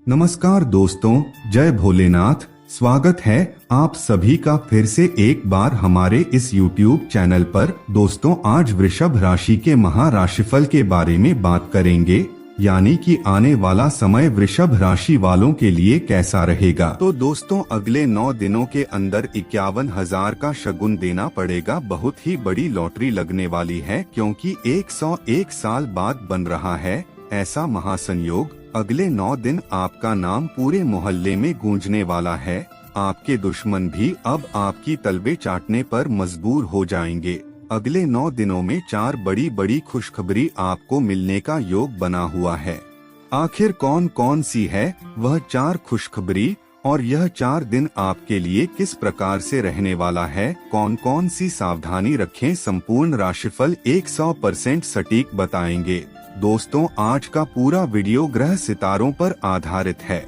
नमस्कार दोस्तों, जय भोलेनाथ। स्वागत है आप सभी का फिर से एक बार हमारे इस YouTube चैनल पर। दोस्तों, आज वृषभ राशि के महाराशिफल के बारे में बात करेंगे, यानी कि आने वाला समय वृषभ राशि वालों के लिए कैसा रहेगा। तो दोस्तों, अगले 9 दिनों के अंदर 51,000 का शगुन देना पड़ेगा। बहुत ही बड़ी लॉटरी लगने वाली है, क्योंकि 101 साल बाद बन रहा है ऐसा महासंयोग। अगले 9 दिन आपका नाम पूरे मोहल्ले में गूंजने वाला है। आपके दुश्मन भी अब आपकी तलबे चाटने पर मजबूर हो जाएंगे। अगले 9 दिनों में 4 बड़ी बड़ी खुशखबरी आपको मिलने का योग बना हुआ है। आखिर कौन कौन सी है वह 4 खुशखबरी, और यह 4 दिन आपके लिए किस प्रकार से रहने वाला है, कौन कौन सी सावधानी रखें, संपूर्ण राशिफल 100% सटीक बताएंगे। दोस्तों, आज का पूरा वीडियो ग्रह सितारों पर आधारित है।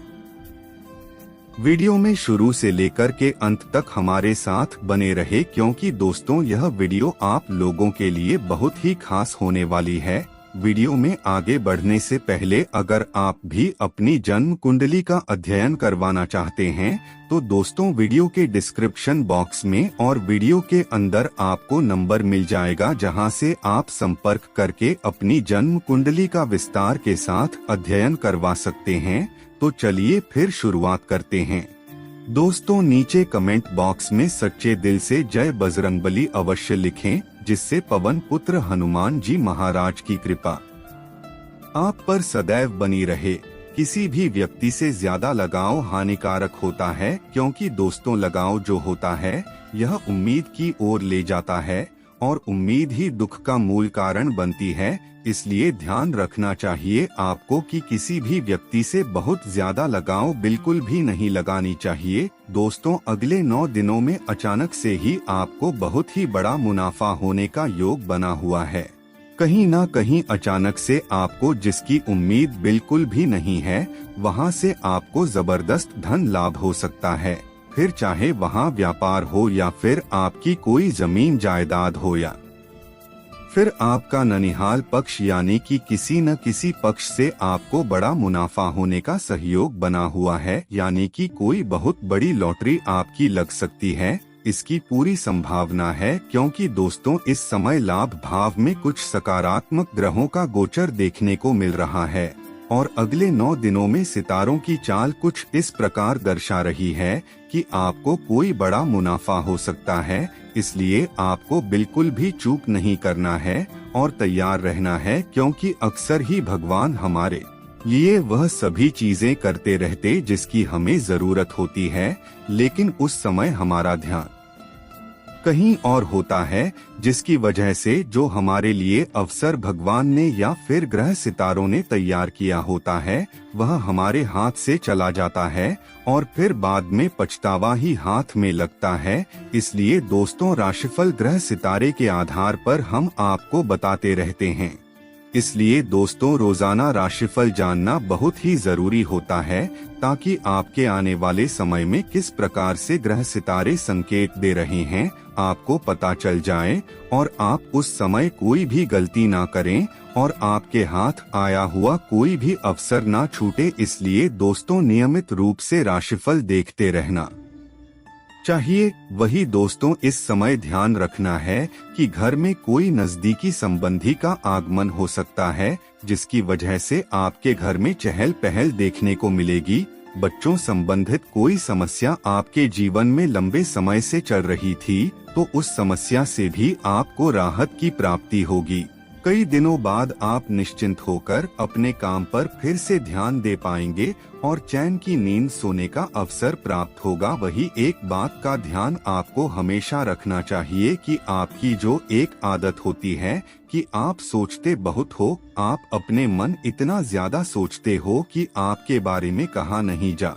वीडियो में शुरू से लेकर के अंत तक हमारे साथ बने रहे, क्योंकि दोस्तों यह वीडियो आप लोगों के लिए बहुत ही खास होने वाली है। वीडियो में आगे बढ़ने से पहले अगर आप भी अपनी जन्म कुंडली का अध्ययन करवाना चाहते हैं तो दोस्तों वीडियो के डिस्क्रिप्शन बॉक्स में और वीडियो के अंदर आपको नंबर मिल जाएगा, जहां से आप संपर्क करके अपनी जन्म कुंडली का विस्तार के साथ अध्ययन करवा सकते हैं। तो चलिए फिर शुरुआत करते हैं। दोस्तों, नीचे कमेंट बॉक्स में सच्चे दिल से जय बजरंगबली अवश्य लिखें, जिससे पवन पुत्र हनुमान जी महाराज की कृपा आप पर सदैव बनी रहे। किसी भी व्यक्ति से ज्यादा लगाव हानिकारक होता है, क्योंकि दोस्तों लगाव जो होता है यह उम्मीद की ओर ले जाता है, और उम्मीद ही दुख का मूल कारण बनती है। इसलिए ध्यान रखना चाहिए आपको कि किसी भी व्यक्ति से बहुत ज्यादा लगाव बिल्कुल भी नहीं लगानी चाहिए। दोस्तों, अगले 9 दिनों में अचानक से ही आपको बहुत ही बड़ा मुनाफा होने का योग बना हुआ है। कहीं ना कहीं अचानक से आपको जिसकी उम्मीद बिल्कुल भी नहीं है, वहां से आपको जबरदस्त धन लाभ हो सकता है। फिर चाहे वहां व्यापार हो या फिर आपकी कोई जमीन जायदाद हो, या फिर आपका ननिहाल पक्ष, यानी कि किसी न किसी पक्ष से आपको बड़ा मुनाफा होने का सहयोग बना हुआ है। यानी कि कोई बहुत बड़ी लॉटरी आपकी लग सकती है, इसकी पूरी संभावना है। क्योंकि दोस्तों, इस समय लाभ भाव में कुछ सकारात्मक ग्रहों का गोचर देखने को मिल रहा है, और अगले 9 दिनों में सितारों की चाल कुछ इस प्रकार दर्शा रही है कि आपको कोई बड़ा मुनाफा हो सकता है। इसलिए आपको बिल्कुल भी चूक नहीं करना है और तैयार रहना है, क्योंकि अक्सर ही भगवान हमारे लिए वह सभी चीजें करते रहते जिसकी हमें जरूरत होती है, लेकिन उस समय हमारा ध्यान कहीं और होता है, जिसकी वजह से जो हमारे लिए अवसर भगवान ने या फिर ग्रह सितारों ने तैयार किया होता है वह हमारे हाथ से चला जाता है, और फिर बाद में पछतावा ही हाथ में लगता है। इसलिए दोस्तों, राशिफल ग्रह सितारे के आधार पर हम आपको बताते रहते हैं। इसलिए दोस्तों, रोजाना राशिफल जानना बहुत ही जरूरी होता है, ताकि आपके आने वाले समय में किस प्रकार से ग्रह सितारे संकेत दे रहे हैं आपको पता चल जाए, और आप उस समय कोई भी गलती ना करें और आपके हाथ आया हुआ कोई भी अवसर ना छूटे। इसलिए दोस्तों, नियमित रूप से राशिफल देखते रहना चाहिए। वही दोस्तों, इस समय ध्यान रखना है कि घर में कोई नजदीकी संबंधी का आगमन हो सकता है, जिसकी वजह से आपके घर में चहल पहल देखने को मिलेगी। बच्चों संबंधित कोई समस्या आपके जीवन में लंबे समय से चल रही थी, तो उस समस्या से भी आपको राहत की प्राप्ति होगी। कई दिनों बाद आप निश्चिंत होकर अपने काम पर फिर से ध्यान दे पाएंगे और चैन की नींद सोने का अवसर प्राप्त होगा। वही एक बात का ध्यान आपको हमेशा रखना चाहिए कि आपकी जो एक आदत होती है कि आप सोचते बहुत हो, आप अपने मन इतना ज्यादा सोचते हो कि आपके बारे में कहा नहीं जा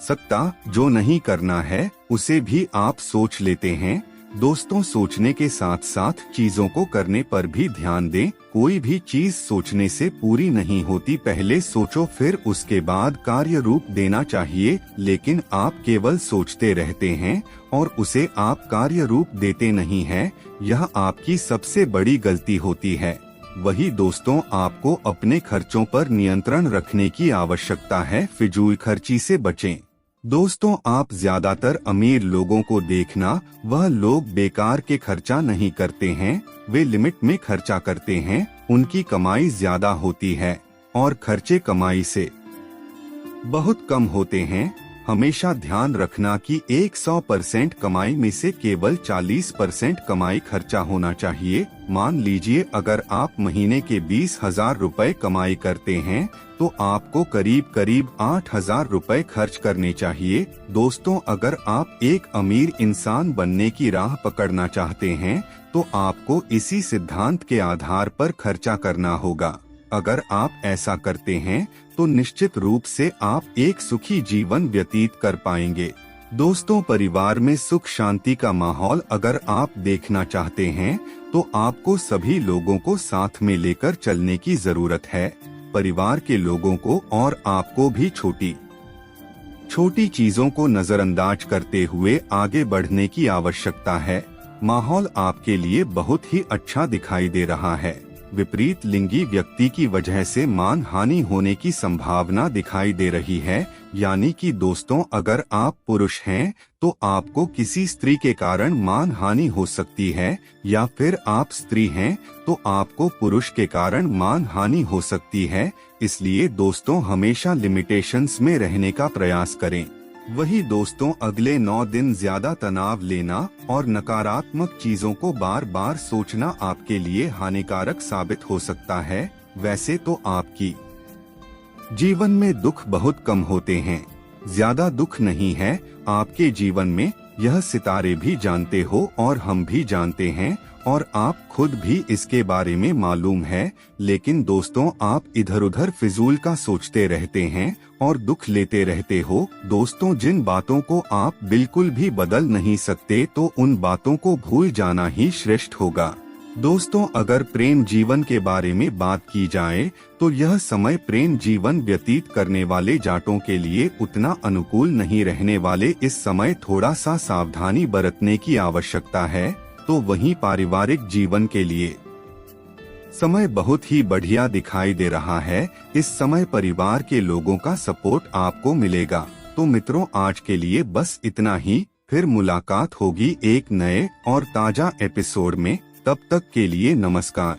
सकता। जो नहीं करना है उसे भी आप सोच लेते हैं। दोस्तों, सोचने के साथ साथ चीजों को करने पर भी ध्यान दें। कोई भी चीज सोचने से पूरी नहीं होती, पहले सोचो फिर उसके बाद कार्य रूप देना चाहिए। लेकिन आप केवल सोचते रहते हैं और उसे आप कार्य रूप देते नहीं हैं, यह आपकी सबसे बड़ी गलती होती है। वही दोस्तों आपको अपने खर्चों पर नियंत्रण रखने की आवश्यकता है। फिजूल खर्ची से बचें। दोस्तों आप ज्यादातर अमीर लोगों को देखना, वह लोग बेकार के खर्चा नहीं करते हैं, वे लिमिट में खर्चा करते हैं। उनकी कमाई ज्यादा होती है और खर्चे कमाई से बहुत कम होते हैं। हमेशा ध्यान रखना कि 100% कमाई में से केवल 40% कमाई खर्चा होना चाहिए। मान लीजिए अगर आप महीने के 20,000 रुपए कमाई करते हैं तो आपको करीब करीब 8,000 रुपए खर्च करने चाहिए। दोस्तों अगर आप एक अमीर इंसान बनने की राह पकड़ना चाहते हैं तो आपको इसी सिद्धांत के आधार पर खर्चा करना होगा। अगर आप ऐसा करते हैं तो निश्चित रूप से आप एक सुखी जीवन व्यतीत कर पाएंगे। दोस्तों परिवार में सुख शांति का माहौल अगर आप देखना चाहते हैं तो आपको सभी लोगों को साथ में लेकर चलने की जरूरत है। परिवार के लोगों को और आपको भी छोटी छोटी चीजों को नजरअंदाज करते हुए आगे बढ़ने की आवश्यकता है। माहौल आपके लिए बहुत ही अच्छा दिखाई दे रहा है। विपरीत लिंगी व्यक्ति की वजह से मान हानि होने की संभावना दिखाई दे रही है। यानी कि दोस्तों अगर आप पुरुष हैं तो आपको किसी स्त्री के कारण मान हानि हो सकती है, या फिर आप स्त्री हैं तो आपको पुरुष के कारण मान हानि हो सकती है। इसलिए दोस्तों हमेशा लिमिटेशंस में रहने का प्रयास करें। वही दोस्तों अगले 9 दिन ज्यादा तनाव लेना और नकारात्मक चीजों को बार बार सोचना आपके लिए हानिकारक साबित हो सकता है। वैसे तो आपकी जीवन में दुख बहुत कम होते हैं, ज्यादा दुख नहीं है आपके जीवन में, यह सितारे भी जानते हो और हम भी जानते हैं और आप खुद भी इसके बारे में मालूम है। लेकिन दोस्तों आप इधर उधर फिजूल का सोचते रहते हैं और दुख लेते रहते हो। दोस्तों जिन बातों को आप बिल्कुल भी बदल नहीं सकते तो उन बातों को भूल जाना ही श्रेष्ठ होगा। दोस्तों अगर प्रेम जीवन के बारे में बात की जाए तो यह समय प्रेम जीवन व्यतीत करने वाले जाटों के लिए उतना अनुकूल नहीं रहने वाले। इस समय थोड़ा सा सावधानी बरतने की आवश्यकता है। तो वहीं पारिवारिक जीवन के लिए समय बहुत ही बढ़िया दिखाई दे रहा है। इस समय परिवार के लोगों का सपोर्ट आपको मिलेगा। तो मित्रों आज के लिए बस इतना ही, फिर मुलाकात होगी एक नए और ताजा एपिसोड में। तब तक के लिए नमस्कार।